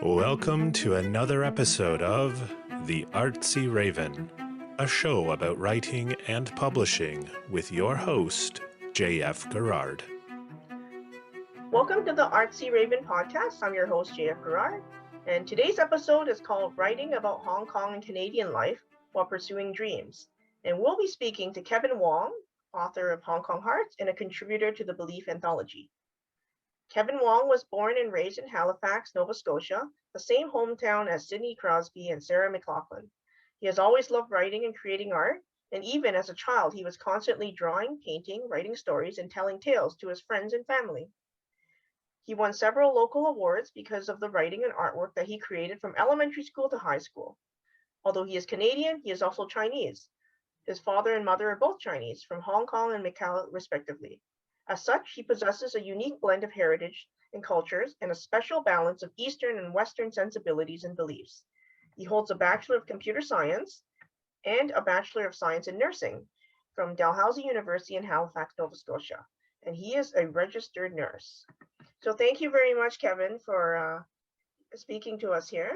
Welcome to another episode of The Artsy Raven, a show about writing and publishing with your host, J.F. Gerard. Welcome to the Artsy Raven podcast. I'm your host, J.F. Gerard, and today's episode is called Writing About Hong Kong and Canadian Life While Pursuing Dreams. And we'll be speaking to Kevin Wong, author of Hong Kong Hearts and a contributor to the Belief Anthology. Kevin Wong was born and raised in Halifax, Nova Scotia, the same hometown as Sidney, Crosby, and Sarah McLachlan. He has always loved writing and creating art, and even as a child, he was constantly drawing, painting, writing stories, and telling tales to his friends and family. He won several local awards because of the writing and artwork that he created from elementary school to high school. Although he is Canadian, he is also Chinese. His father and mother are both Chinese, from Hong Kong and Macau, respectively. As such, he possesses a unique blend of heritage and cultures and a special balance of Eastern and Western sensibilities and beliefs. He holds a Bachelor of Computer Science and a Bachelor of Science in Nursing from Dalhousie University in Halifax, Nova Scotia, and he is a registered nurse. So thank you very much, Kevin, for speaking to us here.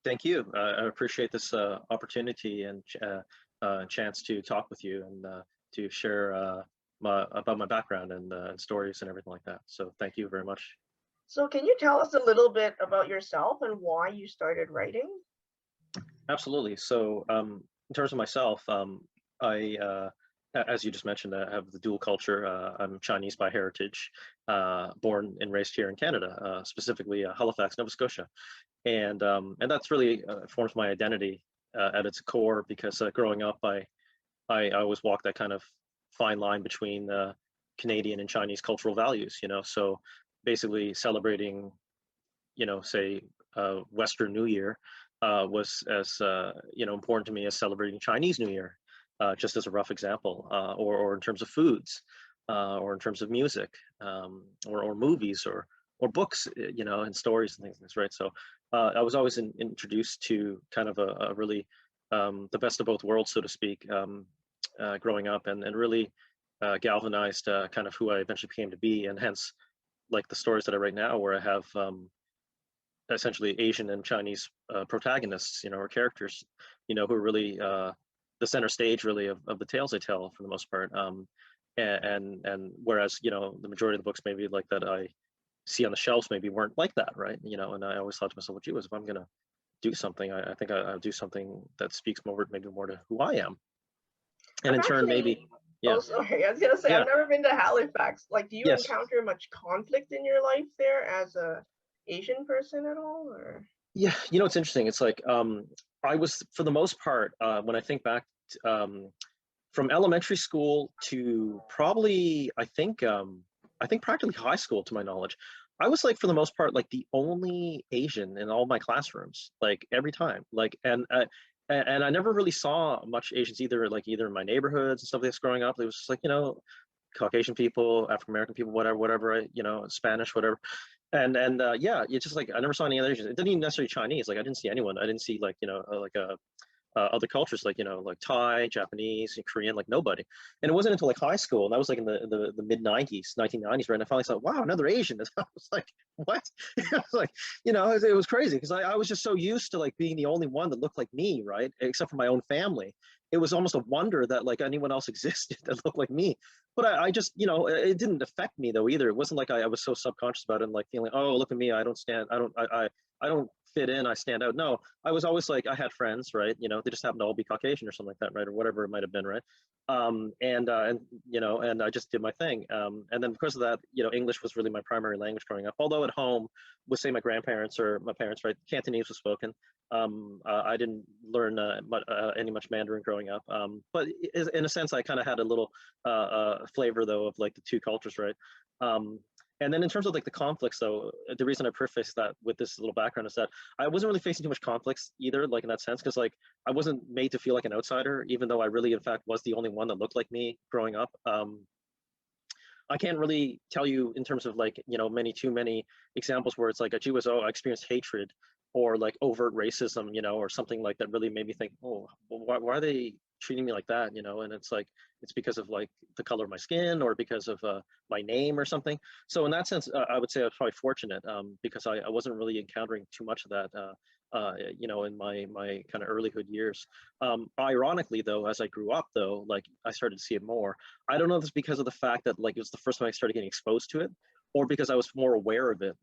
Thank you. I appreciate this opportunity and chance to talk with you and to share about my background and stories and everything like that. So thank you very much. So can you tell us a little bit about yourself and why you started writing? Absolutely. So in terms of myself, I, as you just mentioned, I have the dual culture. I'm Chinese by heritage, born and raised here in Canada, specifically Halifax, Nova Scotia. And that's really forms my identity at its core, because growing up, I always walked that kind of fine line between Canadian and Chinese cultural values, so basically celebrating, say Western New Year was as, important to me as celebrating Chinese New Year, just as a rough example, or in terms of foods, or in terms of music, or movies, or books, and stories and things, right? So I was always introduced to kind of a really the best of both worlds, so to speak, growing up, and really galvanized kind of who I eventually became to be, and hence like the stories that I write now, where I have essentially Asian and Chinese protagonists, or characters, who are really the center stage really of the tales I tell for the most part. And whereas, the majority of the books maybe like that I see on the shelves maybe weren't like that, right? And I always thought to myself, well, gee, if I'm gonna do something, I think I'll do something that speaks maybe more to who I am. And in turn, maybe, yeah. Oh, sorry. I was gonna say, Yeah. I've never been to Halifax. Like, do you Yes. encounter much conflict in your life there as a Asian person at all, or? Yeah, it's interesting. It's like I was, for the most part, when I think back, from elementary school to probably, I think practically high school, to my knowledge, I was like, for the most part, like the only Asian in all my classrooms, like every time, like, and I never really saw much Asians either in my neighborhoods and stuff like this growing up. It was just like, Caucasian people, African American people, whatever, Spanish, whatever. And yeah, it's just like I never saw any other Asians. It didn't even necessarily Chinese. Like I didn't see anyone. I didn't see other cultures like Thai, Japanese, Korean, like nobody. And it wasn't until like high school, and that was like in the mid 90s, 1990s, right? And I finally thought, wow, another Asian. And I was like, what? I was like, it was crazy, because I was just so used to like being the only one that looked like me, right? Except for my own family. It was almost a wonder that like anyone else existed that looked like me. But I just, it didn't affect me though either. It wasn't like I was so subconscious about it and like feeling, oh, look at me, I don't fit in, I stand out. No, I was always like, I had friends, right? They just happened to all be Caucasian or something like that, right? Or whatever it might have been, right? And I just did my thing. And then because of that, English was really my primary language growing up. Although at home, with say my grandparents or my parents, right, Cantonese was spoken. I didn't learn any much Mandarin growing up. But in a sense, I kind of had a little flavor though of like the two cultures, right? And then in terms of like the conflicts, though, the reason I preface that with this little background is that I wasn't really facing too much conflicts either, like in that sense, because like I wasn't made to feel like an outsider, even though I really, in fact, was the only one that looked like me growing up. I can't really tell you in terms of like, too many examples where it's like, gee whiz, I experienced hatred or like overt racism, or something like that really made me think, oh, well, why are they treating me like that, and it's like, it's because of like the color of my skin or because of my name or something. So in that sense, I would say I was probably fortunate, because I wasn't really encountering too much of that, in my kind of earlyhood years. Ironically, though, as I grew up, though, like I started to see it more. I don't know if it's because of the fact that like it was the first time I started getting exposed to it, or because I was more aware of it.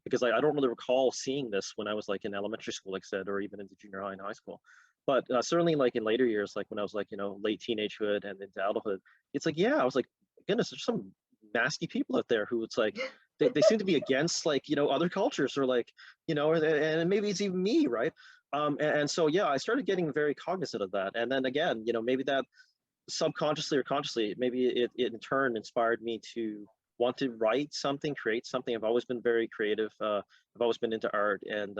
Because I don't really recall seeing this when I was like in elementary school, like I said, or even into junior high and high school. But certainly, like in later years, like when I was like late teenagehood and into adulthood, it's like, yeah, I was like, goodness, there's some nasty people out there who it's like they seem to be against like other cultures, or like and maybe it's even me, right? And so yeah, I started getting very cognizant of that, and then again, maybe that subconsciously or consciously, maybe it in turn inspired me to want to write something, create something. I've always been very creative. I've always been into art and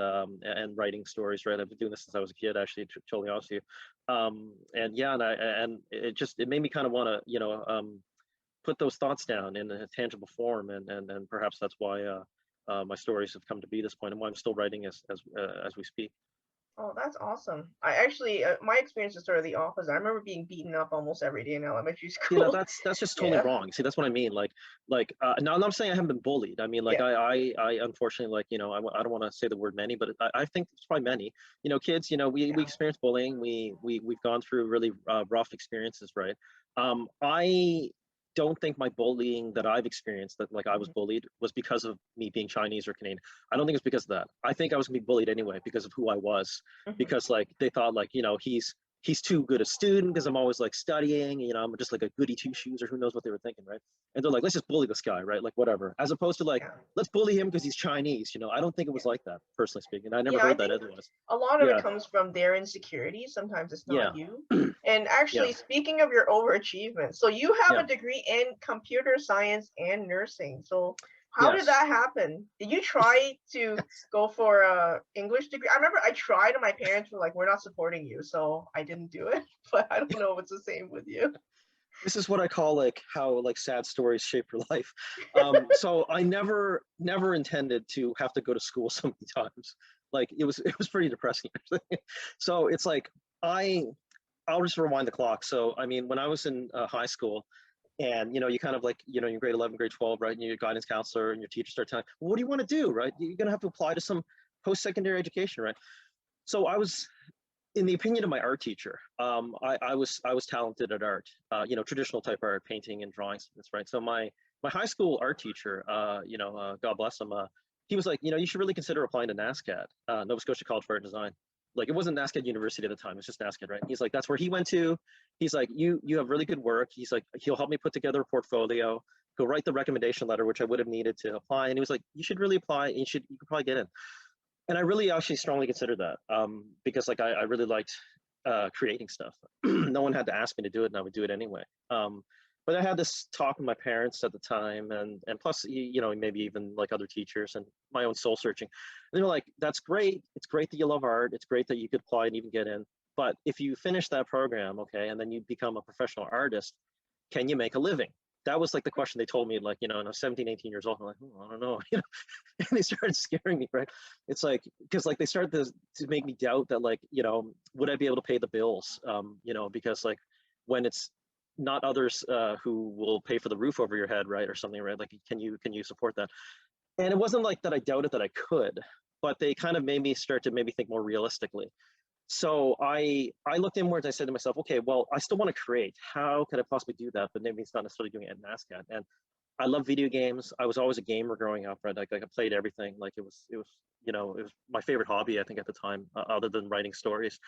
writing stories. Right, I've been doing this since I was a kid. Actually, to totally honest with you, and yeah, and it made me kind of want to put those thoughts down in a tangible form, and perhaps that's why my stories have come to be this point, and why I'm still writing as we speak. Oh, that's awesome. I actually, my experience is sort of the opposite. I remember being beaten up almost every day in elementary See, that school. that's just totally Yeah, wrong. See, that's what I mean. Now I'm not saying I haven't been bullied. I mean, like yeah, I unfortunately, like I don't want to say the word many, but I think it's probably many. Kids. We yeah. experience bullying. We've gone through really rough experiences, right? I don't think my bullying that I've experienced, that like I was Mhm, bullied, was because of me being Chinese or Canadian. I don't think it's because of that. I think I was gonna be bullied anyway because of who I was, mhm. because like they thought like he's too good a student because I'm always like studying, I'm just like a goody two shoes, or who knows what they were thinking, right? And they're like, let's just bully this guy, right? Like whatever. As opposed to like, Yeah, let's bully him because he's Chinese. I don't think it was yeah. like that, personally speaking. I never Yeah, I heard that think otherwise. a lot of it Yeah, comes from their insecurities. Sometimes it's yeah, not you. And yeah, actually, speaking of your overachievement, so you have yeah. a degree in computer science and nursing. So how did Yes. that happen? Did you try to go for a English degree? I remember I tried and my parents were like, "We're not supporting you," so I didn't do it. But I don't know if it's the same with you. This is what I call like how like sad stories shape your life. So I never intended to have to go to school so many times. Like it was pretty depressing actually. So it's like I I'll just rewind the clock. So I mean, when I was in high school, and you kind of like your grade 11, grade 12, right, and your guidance counselor and your teacher start telling, well, what do you want to do, right? You're gonna have to apply to some post-secondary education, right? So I was, in the opinion of my art teacher, I was talented at art, traditional type art, painting and drawing. That's right. So my high school art teacher, God bless him, he was like, you should really consider applying to NASCAD, Nova Scotia College of Art and Design. Like it wasn't NASCAD University at the time; it's just NASCAD, right? He's like, that's where he went to. He's like, you have really good work. He's like, he'll help me put together a portfolio. He'll write the recommendation letter, which I would have needed to apply. And he was like, you should really apply. You could probably get in. And I really actually strongly considered that, because like I really liked creating stuff. No one had to ask me to do it, and I would do it anyway. But I had this talk with my parents at the time, and plus maybe even like other teachers and my own soul searching. And they were like, "That's great. It's great that you love art. It's great that you could apply and even get in. But if you finish that program, okay, and then you become a professional artist, can you make a living?" That was like the question they told me, like, and I was 17, 18 years old. I'm like, I don't know, and they started scaring me, right? It's like, because like they started to make me doubt that, like, would I be able to pay the bills? Because like when it's not others who will pay for the roof over your head, right, or something, right? Like, can you support that? And it wasn't like that I doubted that I could, but they kind of made me start to maybe think more realistically. So I looked inwards. I said to myself, okay, well, I still want to create. How could I possibly do that? But maybe it's not necessarily doing it at NASCAD. And I love video games. I was always a gamer growing up, right? Like I played everything. Like it was my favorite hobby, I think, at the time, other than writing stories.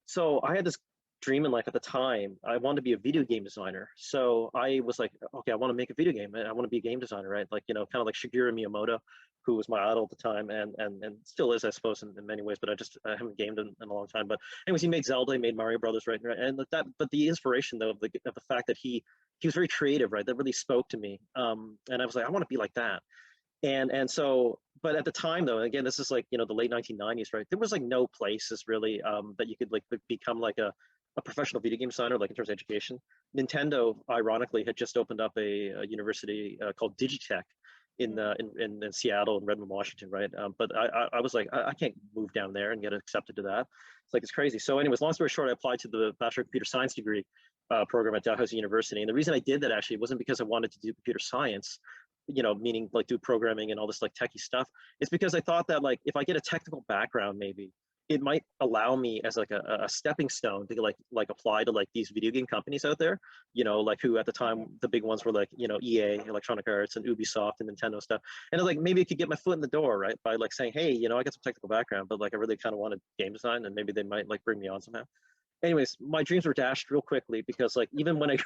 So I had this dream in life at the time. I wanted to be a video game designer. So I was like, okay, I want to make a video game. I want to be a game designer, right? Like, kind of like Shigeru Miyamoto, who was my idol at the time, and still is, I suppose, in many ways. But I haven't gamed in a long time. But anyways, he made Zelda, he made Mario Brothers, right? And that, but the inspiration though of the fact that he was very creative, right? That really spoke to me. And I was like, I want to be like that. And so, but at the time though, again, this is like, the late 1990s, right? There was like no places really that you could like become like a professional video game designer, like in terms of education. Nintendo, ironically, had just opened up a university called Digitech in Seattle and Redmond, Washington, right? But I was like, I can't move down there and get accepted to that. It's like, it's crazy. So anyways, long story short, I applied to the Bachelor of Computer Science degree program at Dalhousie University. And the reason I did that actually wasn't because I wanted to do computer science, meaning like do programming and all this like techie stuff. It's because I thought that like, if I get a technical background, maybe it might allow me as like a stepping stone to like apply to like these video game companies out there, like who at the time the big ones were like, EA, Electronic Arts, and Ubisoft and Nintendo stuff. And like maybe it could get my foot in the door, right? By like saying, hey, I got some technical background, but like I really kind of wanted game design, and maybe they might like bring me on somehow. Anyways, my dreams were dashed real quickly because like even when I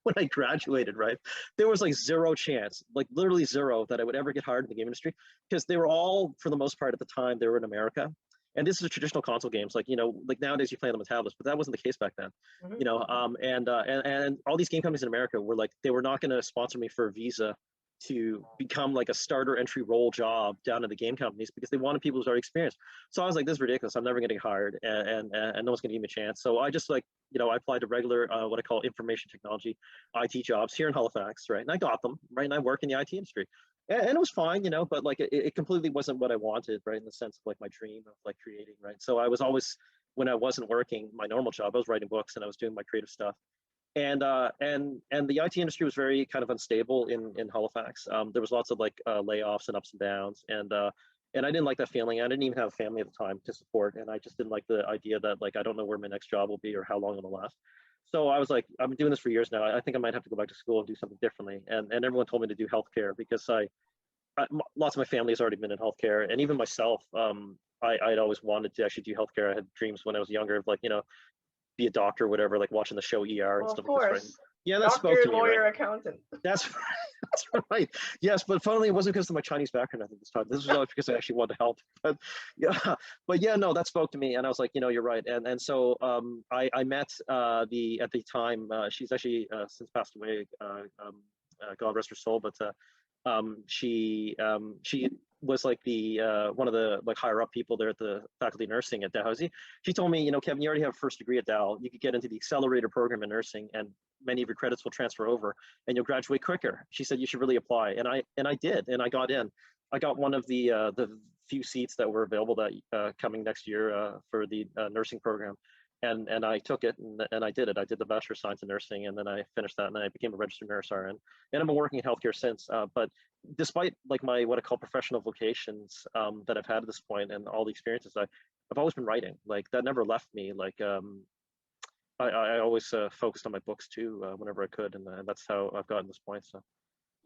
when I graduated, right, there was like zero chance, like literally zero, that I would ever get hired in the game industry, because they were all, for the most part at the time, they were in America. And this is a traditional console games, like like nowadays you play them on tablets, but that wasn't the case back then. And all these game companies in America were like, they were not going to sponsor me for a visa to become like a starter entry role job down in the game companies, because they wanted people who's already experienced. So I was like, this is ridiculous. I'm never going to get hired, and no one's going to give me a chance. So I just like, I applied to regular what I call information technology IT jobs here in Halifax, right? And I got them, right? And I work in the IT industry. And it was fine, but like it completely wasn't what I wanted, right? In the sense of like my dream of like creating, right? So I was always, when I wasn't working my normal job, I was writing books and I was doing my creative stuff. And the IT industry was very kind of unstable in Halifax. There was lots of like layoffs and ups and downs, and I didn't like that feeling. I didn't even have a family at the time to support, and I just didn't like the idea that like I don't know where my next job will be or how long it'll last. So I was like, I've been doing this for years now. I think I might have to go back to school and do something differently. And everyone told me to do healthcare, because lots of my family has already been in healthcare, and even myself, I'd always wanted to actually do healthcare. I had dreams when I was younger of like, be a doctor or whatever, like watching the show ER and Well, stuff of like this, right? course. Yeah, that spoke Doctor, to me, lawyer, right? accountant. That's that's right. Yes, but funnily, it wasn't because of my Chinese background. I think this time, this was always because I actually wanted to help. But yeah, no, that spoke to me, and I was like, you're right. And so I met the at the time, she's actually since passed away. God rest her soul, but she was like the one of the like higher up people there at the faculty of nursing at Dalhousie. She told me, Kevin, you already have a first degree at Dal. You could get into the accelerator program in nursing, and many of your credits will transfer over, and you'll graduate quicker. She said you should really apply, and I did, and I got in. I got one of the few seats that were available that coming next year for the nursing program. And I took it, and I did it. I did the Bachelor of Science in Nursing, and then I finished that, and then I became a registered nurse RN. And I've been working in healthcare since. But despite like my what I call professional vocations that I've had at this point, and all the experiences, I've always been writing. Like that never left me. Like I always focused on my books too whenever I could, and that's how I've gotten this point. So.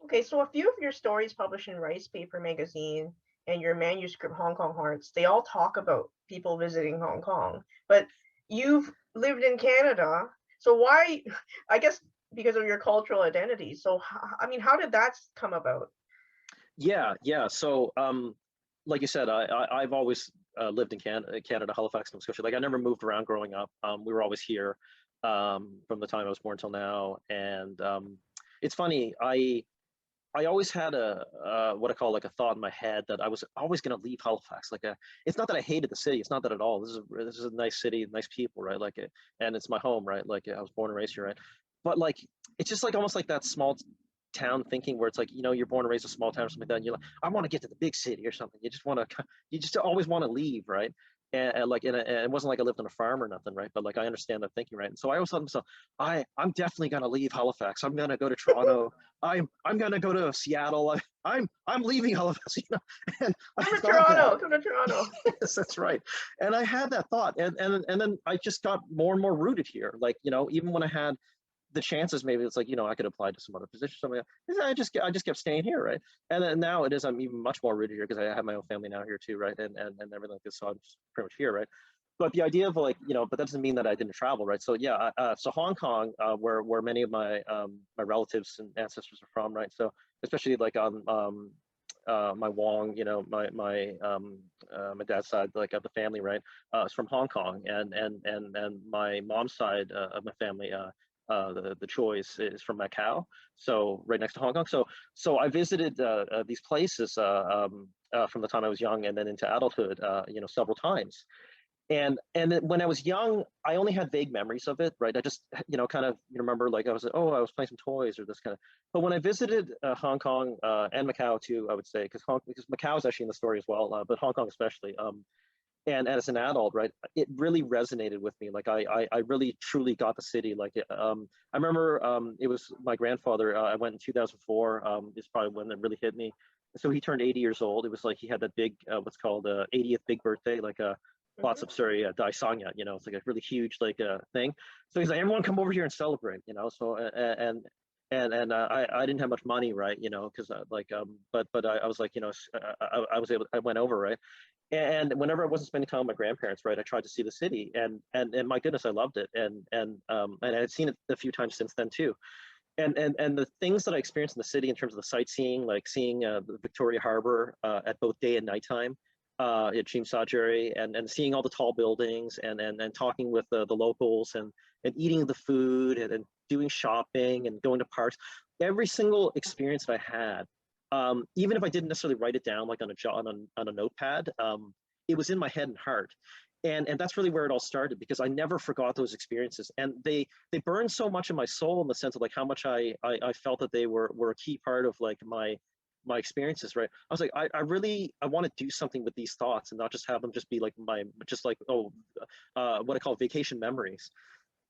Okay, so a few of your stories published in Rice Paper magazine and your manuscript Hong Kong Hearts, they all talk about people visiting Hong Kong, but you've lived in Canada, so why? I guess because of your cultural identity. So I mean, how did that come about? Yeah. So like you said, I've always lived in Canada, Halifax, Nova Scotia. Like I never moved around growing up. We were always here from the time I was born till now. And it's funny, I always had a what I call like a thought in my head that I was always going to leave Halifax. Like it's not that I hated the city. It's not that at all. This is a nice city, nice people, right? Like and it's my home, right? Like I was born and raised here, right? But like it's just like almost like that small town thinking where it's like, you're born and raised in a small town or something like that, and you're like, I want to get to the big city or something. You just always want to leave, right? And like, and it wasn't like I lived on a farm or nothing, right? But like, I understand that thinking, right? And so I always thought to myself, I'm definitely gonna leave Halifax. I'm gonna go to Toronto. I'm gonna go to Seattle. I'm leaving Halifax, And Come to Toronto. Come to Toronto. Yes, that's right. And I had that thought, and then I just got more and more rooted here. Like, even when I had the chances, maybe it's like, I could apply to some other position, something like I just kept staying here, right? And then now it is, I'm even much more rooted here because I have my own family now here too, right? And everything like this, so I'm just pretty much here, right? But the idea of like, but that doesn't mean that I didn't travel, right? So yeah, so Hong Kong, where many of my my relatives and ancestors are from, right? So especially like on my Wong, my dad's side, like of the family, right, is from Hong Kong, and my mom's side of my family, the Choi's is from Macau, so right next to Hong Kong. So I visited these places from the time I was young and then into adulthood, several times. And when I was young, I only had vague memories of it, right? I just, kind of remember like I was playing some toys or this kind of. But when I visited Hong Kong and Macau too, I would say, because Macau is actually in the story as well, but Hong Kong especially. And as an adult, right, it really resonated with me. Like I really truly got the city. Like I remember it was my grandfather. I went in 2004. Is probably when it really hit me. So he turned 80 years old. It was like he had that big what's called 80th big birthday, like lots of sorry Dai Sanya. It's like a really huge like thing. So he's like, everyone come over here and celebrate. So I didn't have much money, right? Because like but I was like, I was able. I went over, right? And whenever I wasn't spending time with my grandparents, right, I tried to see the city, and my goodness, I loved it, and I had seen it a few times since then too. And the things that I experienced in the city in terms of the sightseeing, like seeing the Victoria Harbor at both day and nighttime, at Chim Sajuri, and seeing all the tall buildings, and talking with the locals, and eating the food, and doing shopping and going to parks. Every single experience that I had, even if I didn't necessarily write it down like on a notepad, it was in my head and heart. And that's really where it all started, because I never forgot those experiences, and they burned so much in my soul, in the sense of like how much I felt that they were a key part of like my experiences, right? I was like, I really want to do something with these thoughts, and not just have them just be like what I call vacation memories.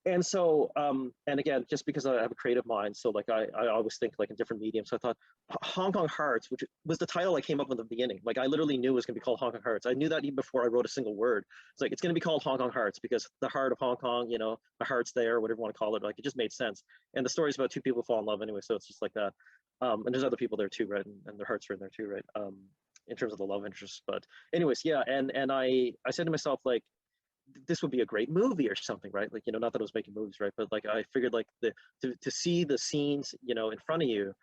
And so and again, just because I have a creative mind, so like I always think like in different mediums. So I thought Hong Kong Hearts, which was the title I came up with in the beginning. Like I literally knew it was going to be called Hong Kong Hearts. I knew that even before I wrote a single word. It's like, it's going to be called Hong Kong Hearts, because the heart of Hong Kong, the heart's there, whatever you want to call it. Like it just made sense. And the story's about two people fall in love anyway, so it's just like that. And there's other people there too, right? And their hearts are in there too, right? In terms of the love interest. But anyways, yeah. And I said to myself, like, this would be a great movie or something, right? Like, not that I was making movies, right? But like I figured like to see the scenes, in front of you,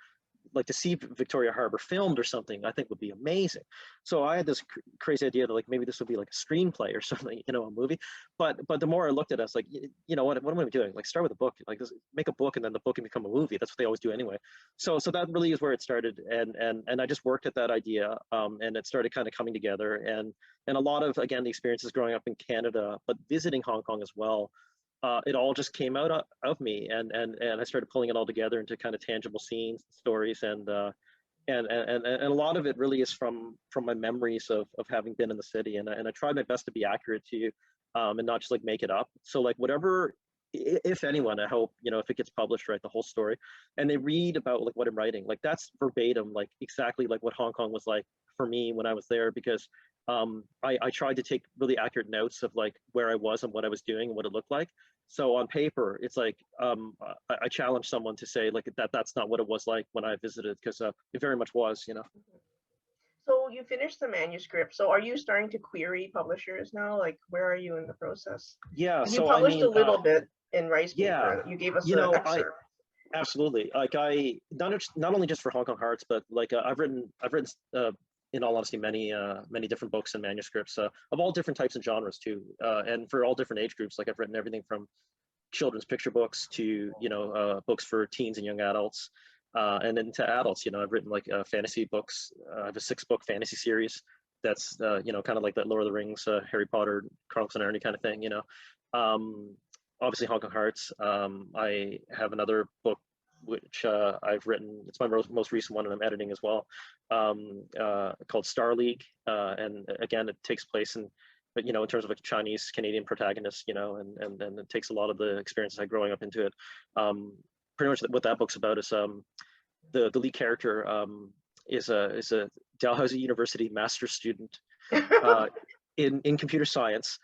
like to see Victoria Harbor filmed or something, I think would be amazing. So I had this crazy idea that like maybe this would be like a screenplay or something, a movie. But the more I looked at it, I was like, what am I doing? Like start with a book, like make a book, and then the book can become a movie. That's what they always do anyway. So that really is where it started, and I just worked at that idea, and it started kind of coming together, and a lot of, again, the experiences growing up in Canada, but visiting Hong Kong as well. It all just came out of me, and I started pulling it all together into kind of tangible scenes, stories, and a lot of it really is from my memories of having been in the city, and I tried my best to be accurate to you, and not just like make it up. So like whatever, if anyone, I hope, if it gets published, right, the whole story, and they read about like what I'm writing, like that's verbatim, like exactly like what Hong Kong was like for me when I was there, because I tried to take really accurate notes of like where I was and what I was doing and what it looked like. So on paper, it's like I challenge someone to say like that's not what it was like when I visited, because it very much was. So you finished the manuscript. So are you starting to query publishers now? Like, where are you in the process? Yeah. You So I published mean, a little bit in Rice yeah, Paper. You gave us an excerpt. absolutely. Like I not only just for Hong Kong Hearts, but like I've written in all honesty many different books and manuscripts of all different types and genres too, and for all different age groups. Like I've written everything from children's picture books to books for teens and young adults, and then to adults. I've written like fantasy books. I have a 6-book fantasy series that's kind of like that Lord of the Rings, Harry Potter, Chronicles of Narnia kind of thing. Um, Obviously Hong Kong Hearts. I have another book which I've written. It's my most recent one, and I'm editing as well, called Star League. And again, it takes place in terms of a Chinese Canadian protagonist, and it takes a lot of the experiences I had growing up into it. Pretty much what that book's about is the lead character is a Dalhousie University master's student in computer science.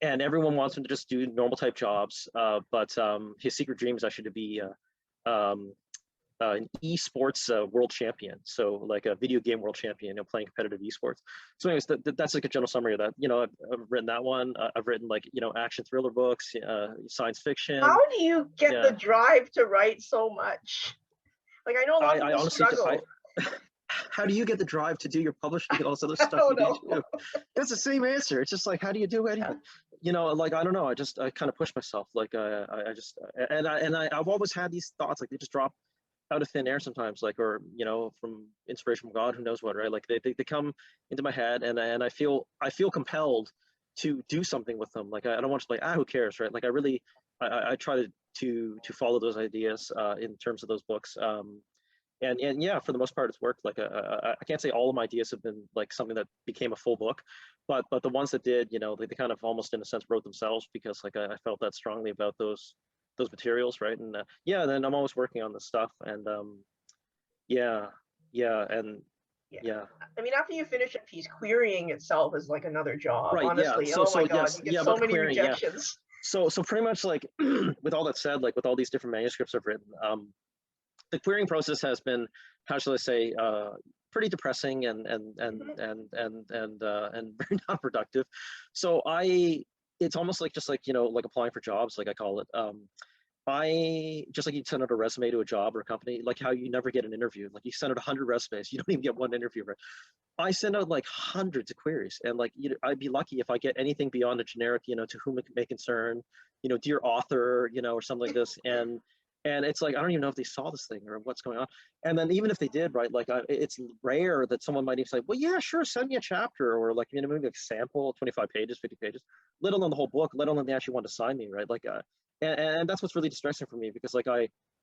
And everyone wants him to just do normal type jobs, but his secret dream is actually to be an esports world champion, so like a video game world champion, playing competitive esports. So anyways, that's like a general summary of that. I've written that one. I've written like action thriller books, science fiction. How do you get the drive to write so much? Like I know a lot of people struggle. How do you get the drive to do your publishing and all this other stuff you do too? That's the same answer. It's just like, how do you do anything? Like I don't know. I kind of push myself. Like I just I've always had these thoughts, like they just drop out of thin air sometimes, like, or from inspiration from God, who knows what, right? Like they come into my head, and I feel compelled to do something with them. Like I don't want to like, who cares, right? Like I try to follow those ideas in terms of those books. And yeah, for the most part, it's worked. Like I can't say all of my ideas have been like something that became a full book, but the ones that did, you know, they kind of almost in a sense wrote themselves, because like I felt that strongly about those materials, right? And yeah, then I'm always working on this stuff, and yeah, and Yeah. yeah. I mean, after you finish a piece, querying itself is like another job, Right, yeah. honestly. Oh my God, Yes, you get yeah, so about the many querying, yeah. rejections. So pretty much like with all that said, like with all these different manuscripts I've written, the querying process has been, how shall I say, pretty depressing and very non-productive. So it's almost like just like, you know, like applying for jobs, like I call it. I just like you send out a resume to a job or a company, like how you never get an interview. Like you send out 100 resumes, you don't even get one interview. Right? I send out like hundreds of queries, and like, you know, I'd be lucky if I get anything beyond a generic, you know, to whom it may concern, you know, dear author, you know, or something like this. And it's like, I don't even know if they saw this thing or what's going on. And then even if they did, right, like it's rare that someone might even say, well, yeah, sure, send me a chapter, or like, you know, maybe a sample, 25 pages, 50 pages, let alone the whole book, let alone they actually want to sign me, right? Like, and that's what's really distressing for me, because like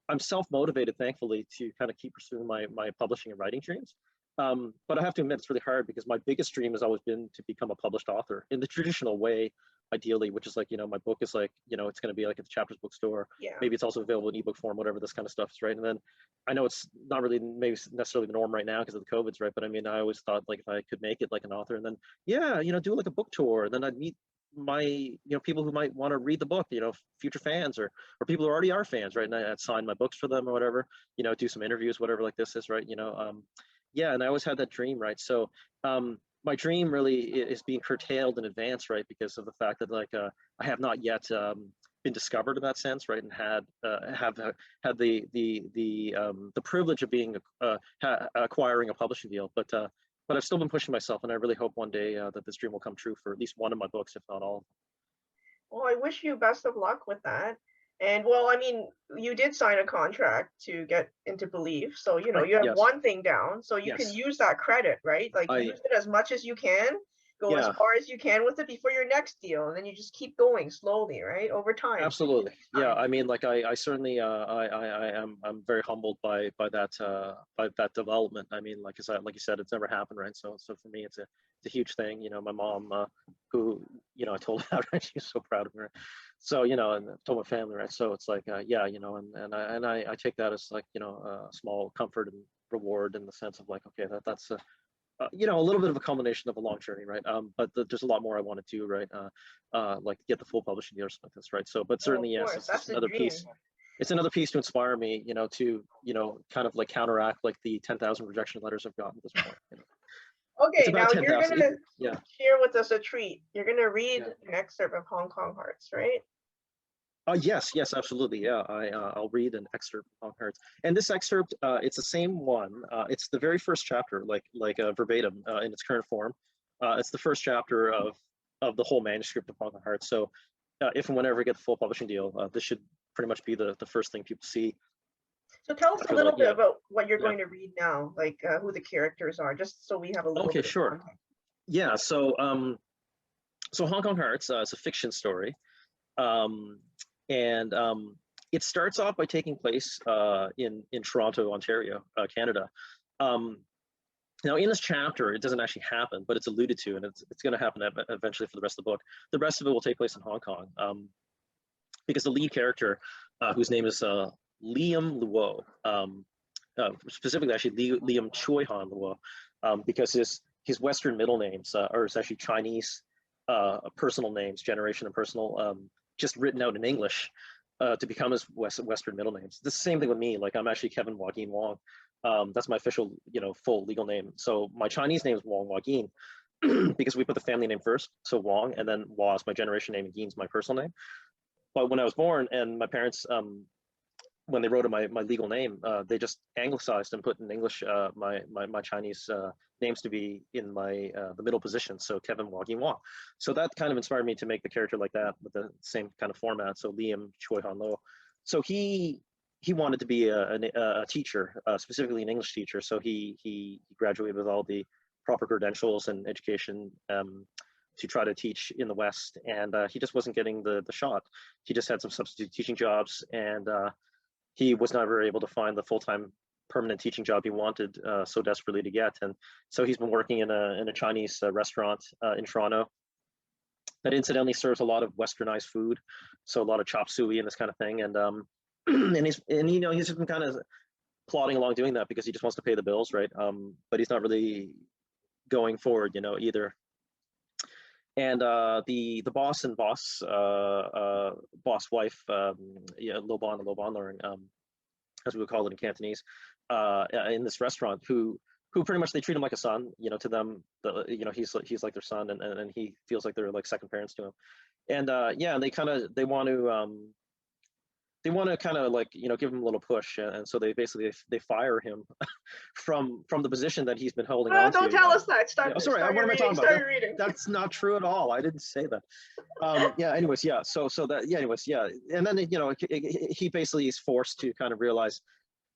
I'm self-motivated, thankfully, to kind of keep pursuing my publishing and writing dreams. But I have to admit, it's really hard, because my biggest dream has always been to become a published author in the traditional way, ideally, which is like, you know, my book is like, you know, it's going to be like at the Chapters bookstore. Yeah. Maybe it's also available in ebook form, whatever this kind of stuff is, right? And then I know it's not really maybe necessarily the norm right now because of the COVIDs, right? But I mean, I always thought like if I could make it like an author, and then yeah, you know, do like a book tour, and then I'd meet my, you know, people who might want to read the book, you know, future fans, or people who already are fans, right? And I'd sign my books for them or whatever, you know, do some interviews, whatever like this is, right? You know, yeah, and I always had that dream, right? So my dream really is being curtailed in advance, right? Because of the fact that like I have not yet been discovered in that sense, right? And had the privilege of being acquiring a publishing deal, but I've still been pushing myself, and I really hope one day that this dream will come true for at least one of my books, if not all. Well, I wish you best of luck with that. And well, I mean, you did sign a contract to get into Believe, so you know Right? you have Yes. one thing down, so you can Yes. use that credit, right? Like use it as much as you can, go as Yeah. far as you can with it before your next deal, and then you just keep going slowly, right? Over time. Absolutely. Yeah. I mean, like I certainly I'm very humbled by that development. I mean, like you said, it's never happened, right? So for me, it's a huge thing. You know, my mom, who, you know, I told her, right? She's so proud of me. Right? So, you know, and I told my family, right? So it's like, yeah, you know, and I take that as like, you know, a small comfort and reward, in the sense of like, okay, that's you know, a little bit of a culmination of a long journey, right? But there's a lot more I want to do, right? Like get the full publishing deal or something like this, right? So, but certainly, Of yes, course, it's that's just the another dream. piece. It's another piece to inspire me, you know, to, you know, kind of like counteract like the 10,000 rejection letters I've gotten at this point. You know? Okay, now you're 10,000. gonna Yeah. share with us a treat. You're gonna read Yeah. an excerpt of Hong Kong Hearts, right? Yes, absolutely. Yeah, I'll read an excerpt from Hong Kong Hearts, and this excerpt, it's the same one. It's the very first chapter, like verbatim in its current form. It's the first chapter of the whole manuscript of Hong Kong Hearts. So, if and whenever we get the full publishing deal, this should pretty much be the first thing people see. So tell us a After, little like, bit yeah, about what you're yeah. going to read now, like who the characters are, just so we have a little Okay, bit of sure. context. Yeah. So Hong Kong Hearts is a fiction story. And it starts off by taking place in Toronto, Ontario, Canada. Now, in this chapter, it doesn't actually happen, but it's alluded to, and it's going to happen eventually for the rest of the book. The rest of it will take place in Hong Kong, because the lead character, whose name is Liam Luo, specifically actually Liam Choi Han Luo, because his Western middle names are actually Chinese personal names, generation and personal, just written out in English to become his Western middle names. The same thing with me. Like I'm actually Kevin Wong. That's my official, you know, full legal name. So my Chinese name is Wong Wagin because we put the family name first. So Wong, and then Wa is my generation name, and Gin's my personal name. But when I was born, and my parents, when they wrote my legal name, they just anglicized and put in English my Chinese names to be in my the middle position. So Kevin Wagin Wong. So that kind of inspired me to make the character like that with the same kind of format. So Liam Choi Han Lo. So he wanted to be a teacher, specifically an English teacher. So he graduated with all the proper credentials and education to try to teach in the West, and he just wasn't getting the shot. He just had some substitute teaching jobs, and he was never able to find the full-time permanent teaching job he wanted so desperately to get. And so he's been working in a Chinese restaurant in Toronto that incidentally serves a lot of westernized food, so a lot of chop suey and this kind of thing. And he's just been kind of plodding along doing that because he just wants to pay the bills, right? But he's not really going forward, either. And the boss and boss wife, Lobon and Lobon Learn, as we would call it in Cantonese, in this restaurant, who pretty much they treat him like a son, to them, he's like their son, and he feels like they're like second parents to him. And they want to kind of like give him a little push, and so they basically they fire him from the position that he's been holding on to. Don't tell us that. Sorry, what am I talking about? That's not true at all. I didn't say that. And then he basically is forced to kind of realize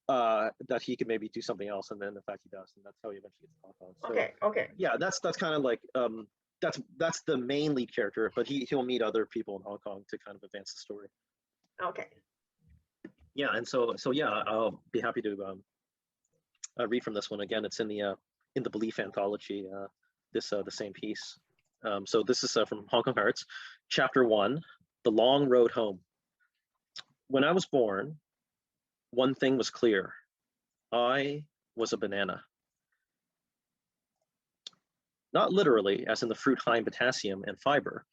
that he could maybe do something else, and then in fact he does, and that's how he eventually gets caught on. So, okay. Yeah, that's kind of like that's the main lead character, but he'll meet other people in Hong Kong to kind of advance the story. Okay. Yeah, and so I'll be happy to read from this one again. It's in the Belief anthology. The same piece. So this is from Hong Kong Arts, Chapter 1, The Long Road Home. When I was born, one thing was clear. I was a banana. Not literally, as in the fruit high in potassium and fiber,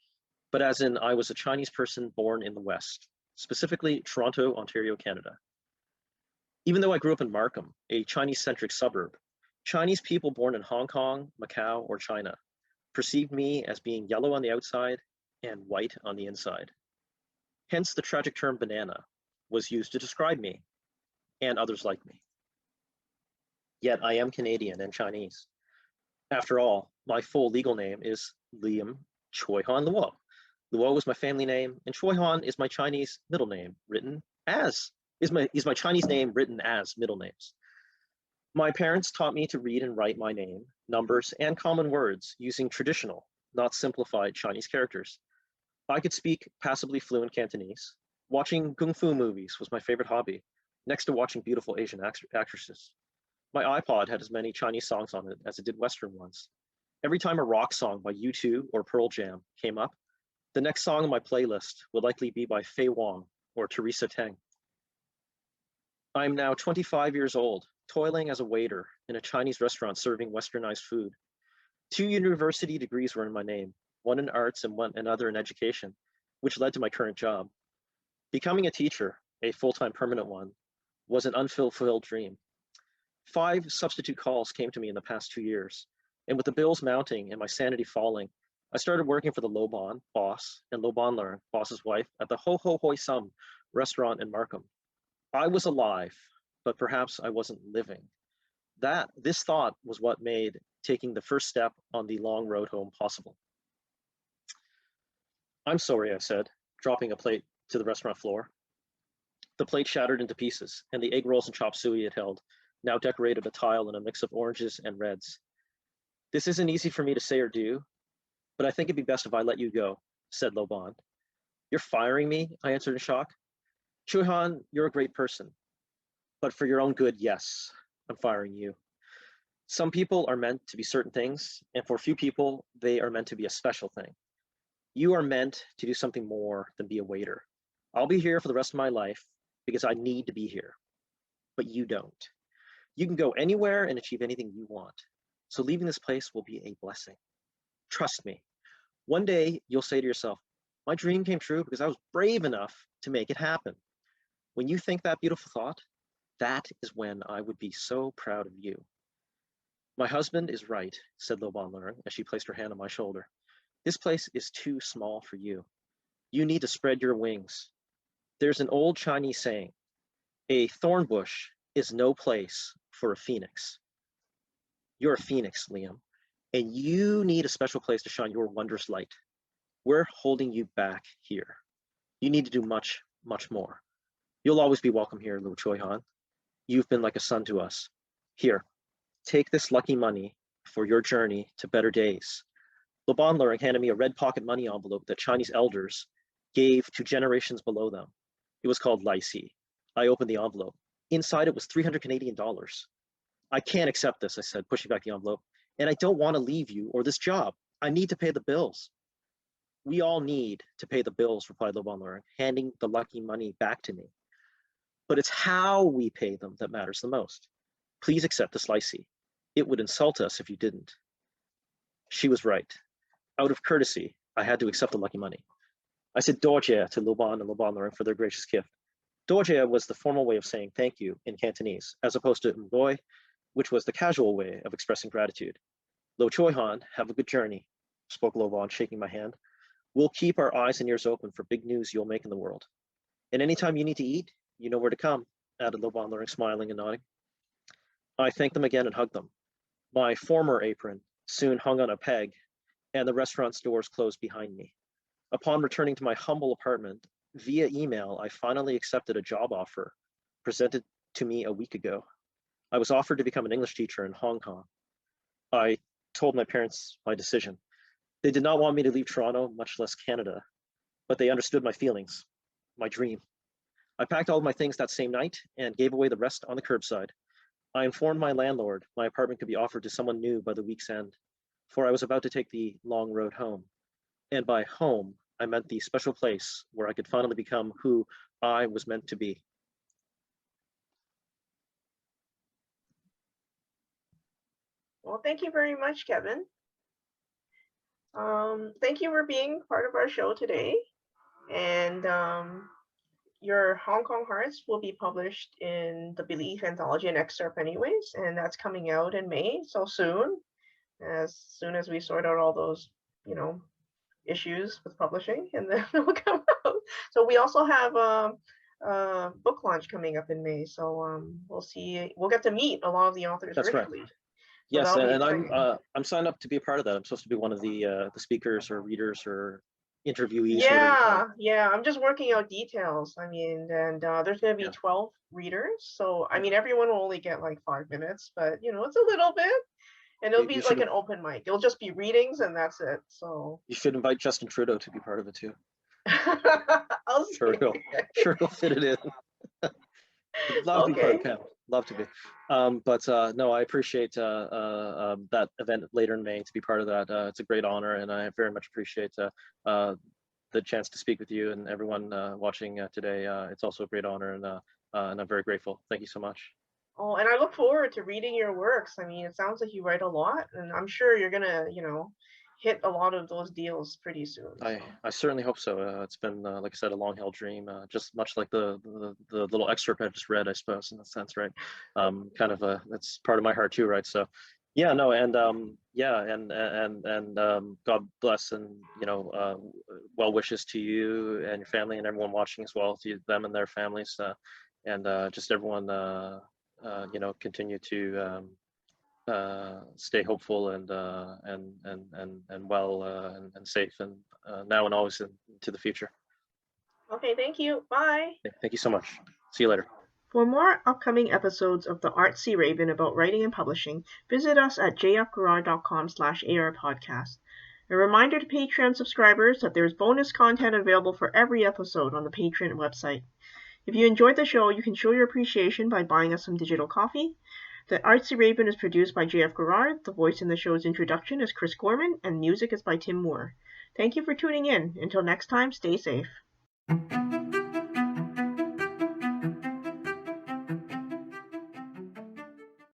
but as in I was a Chinese person born in the West, specifically Toronto, Ontario, Canada. Even though I grew up in Markham, a Chinese-centric suburb, Chinese people born in Hong Kong, Macau, or China perceived me as being yellow on the outside and white on the inside. Hence, the tragic term banana was used to describe me and others like me. Yet I am Canadian and Chinese. After all, my full legal name is Liam Choi Han Luo. Luo is my family name, and Choi Han is my Chinese middle name, is my Chinese name written as middle names. My parents taught me to read and write my name, numbers, and common words using traditional, not simplified Chinese characters. I could speak passably fluent Cantonese. Watching kung fu movies was my favorite hobby, next to watching beautiful Asian actresses. My iPod had as many Chinese songs on it as it did Western ones. Every time a rock song by U2 or Pearl Jam came up, the next song on my playlist would likely be by Fei Wong or Teresa Teng. I'm now 25 years old, toiling as a waiter in a Chinese restaurant serving Westernized food. 2 university degrees were in my name, one in arts and another in education, which led to my current job. Becoming a teacher, a full-time permanent one, was an unfulfilled dream. 5 substitute calls came to me in the past 2 years, and with the bills mounting and my sanity falling, I started working for the Lobon boss and Lobon Learn, boss's wife, at the Ho Ho Hoi Sum restaurant in Markham. I was alive, but perhaps I wasn't living. This thought was what made taking the first step on the long road home possible. I'm sorry, I said, dropping a plate to the restaurant floor. The plate shattered into pieces, and the egg rolls and chop suey it held now decorated a tile in a mix of oranges and reds. This isn't easy for me to say or do, but I think it'd be best if I let you go, said Lobon. You're firing me? I answered in shock. Choi Han, you're a great person, but for your own good, yes, I'm firing you. Some people are meant to be certain things, and for a few people, they are meant to be a special thing. You are meant to do something more than be a waiter. I'll be here for the rest of my life because I need to be here, but you don't. You can go anywhere and achieve anything you want. So leaving this place will be a blessing. Trust me. One day you'll say to yourself, my dream came true because I was brave enough to make it happen. When you think that beautiful thought, that is when I would be so proud of you. My husband is right, said Lobon Learn as she placed her hand on my shoulder. This place is too small for you. You need to spread your wings. There's an old Chinese saying, a thorn bush is no place for a phoenix. You're a phoenix, Liam, and you need a special place to shine your wondrous light. We're holding you back here. You need to do much, much more. You'll always be welcome here, Lu Choi Han. You've been like a son to us. Here, take this lucky money for your journey to better days. Laban Luring handed me a red pocket money envelope that Chinese elders gave to generations below them. It was called Lai Si. I opened the envelope. Inside it was 300 Canadian dollars. I can't accept this, I said, pushing back the envelope. And I don't want to leave you or this job. I need to pay the bills. We all need to pay the bills, replied Laban Luring, handing the lucky money back to me. But it's how we pay them that matters the most. Please accept this Lai Si. It would insult us if you didn't. She was right. Out of courtesy, I had to accept the lucky money. I said Dojia to Laban and Laban Luring for their gracious gift. Dojia was the formal way of saying thank you in Cantonese, as opposed to Mboy, which was the casual way of expressing gratitude. Lo Choi Han, have a good journey, spoke Laban, shaking my hand. We'll keep our eyes and ears open for big news you'll make in the world. And anytime you need to eat, you know where to come, added Laban Luring, smiling and nodding. I thanked them again and hugged them. My former apron soon hung on a peg, and the restaurant's doors closed behind me. Upon returning to my humble apartment, via email, I finally accepted a job offer presented to me a week ago. I was offered to become an English teacher in Hong Kong. I told my parents my decision. They did not want me to leave Toronto, much less Canada, but they understood my feelings, my dream. I packed all of my things that same night and gave away the rest on the curbside. I informed my landlord my apartment could be offered to someone new by the week's end, for I was about to take the long road home. And by home, I meant the special place where I could finally become who I was meant to be. Well, thank you very much, Kevin. Thank you for being part of our show today. And your Hong Kong Hearts will be published in the Belief Anthology and Excerpt anyways, and that's coming out in May, so soon as we sort out all those, issues with publishing, and then it will come out. So we also have a book launch coming up in May, so we'll get to meet a lot of the authors virtually. Right. Yes, and I'm signed up to be a part of that. I'm supposed to be one of the speakers or readers or interviewees. Yeah. I'm just working out details. I mean, and there's going to be 12 readers, so I mean, everyone will only get like 5 minutes, but it's a little bit, and it'll be like an open mic. It'll just be readings, and that's it. So you should invite Justin Trudeau to be part of it too. I'll sure he'll fit it in. Love to be part of the panel. Love to be. No, I appreciate that event later in May to be part of that. It's a great honor, and I very much appreciate the chance to speak with you and everyone watching today. It's also a great honor, and I'm very grateful. Thank you so much. Oh, and I look forward to reading your works. I mean, it sounds like you write a lot, and I'm sure you're gonna, hit a lot of those deals pretty soon. So. I certainly hope so. It's been, like I said, a long-held dream, just much like the little excerpt I just read, I suppose, in a sense, right? Kind of that's part of my heart too, right? So, yeah, no, and God bless, and well wishes to you and your family and everyone watching as well, to them and their families, and just everyone, continue to. Stay hopeful and well and safe, and now and always into the future. Okay, thank you. Bye. Thank you so much. See you later. For more upcoming episodes of the Artsy Raven about writing and publishing, visit us at jfgarage.com/arpodcast. A reminder to Patreon subscribers that there's bonus content available for every episode on the Patreon website. If you enjoyed the show, you can show your appreciation by buying us some digital coffee. The Artsy Raven is produced by J.F. Garrard. The voice in the show's introduction is Chris Gorman, and music is by Tim Moore. Thank you for tuning in. Until next time, stay safe.